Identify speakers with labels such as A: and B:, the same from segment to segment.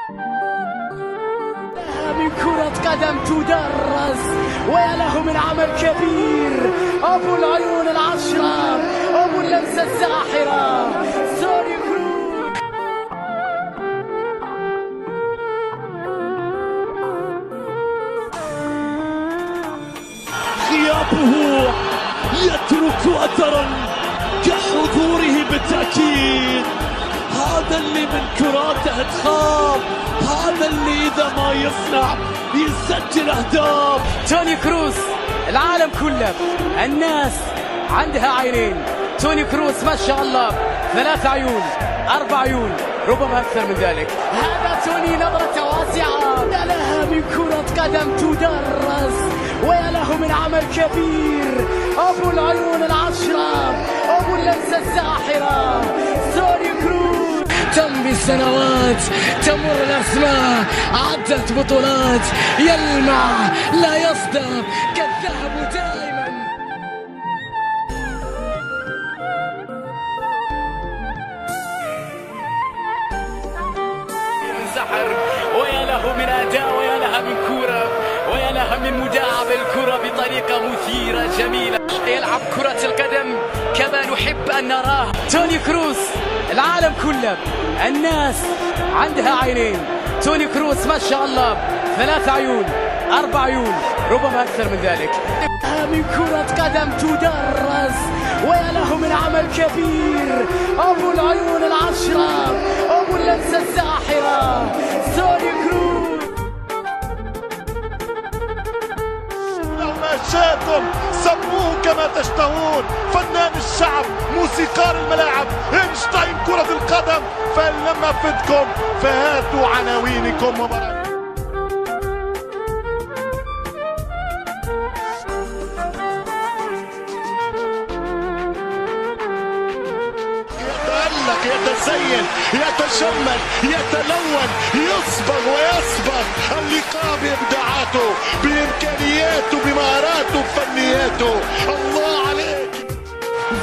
A: من كرة قدم تدرس، ويا له من عمل كبير. أبو العيون العشرة، أبو اللمسة الساحرة، توني كروس.
B: غيابه يترك أثرا كحضوره بالتأكيد. هذا اللي من كراته تخاف، هذا اللي إذا ما يصنع يسجل أهداف.
A: توني كروس العالم كله الناس عندها عينين. توني كروس ما شاء الله 3 عيون 4 عيون ربما أكثر من ذلك. هذا توني نظرة واسعة، يا لها من كرة قدم تدرس، ويا له من عمل كبير. أبو العيون العشرة، أبو اللمسة الساحرة، توني كروس. تمضي السنوات، تمر الأسماء، عدت بطولات، يلمع لا يصدم كالذهب دائما. من سحر، ويا له من أداء، ويا لها من كرة، ويا لها من مداعبة الكرة بطريقة مثيرة جميلة. يلعب كرة القدم كما نحب أن نراها. توني كروس العالم كله الناس عندها عينين. توني كروس ما شاء الله 3 عيون 4 عيون ربما أكثر من ذلك. من كرة قدم تدرس، ويا له من عمل كبير. أبو العيون العشرة، أبو اللمسة الساحرة، توني كروس.
C: ما شئتم سموه كما تشتهون، فنان الشعب، موسيقار الملاعب، اينشتاين كرة القدم. فإن لم أفدكم فهاتوا عناوينكم وبركاته. يتألق، يتزين، يتجمل، يتلون، يصبغ ويصبغ. اللقاء بإبداعاته، بإمكانياته، بمهاراته، بفنياته. الله عليك.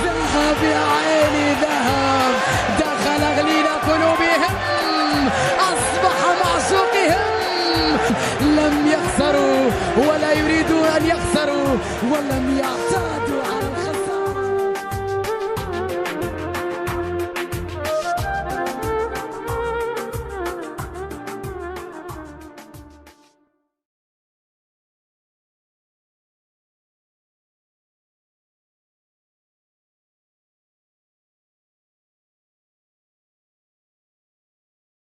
A: ذهب يا عيني ذهب، دخل غليل قلوبهم، أصبح معشوقهم. لم يخسروا ولا يريدوا أن يخسروا، ولم يعتادوا على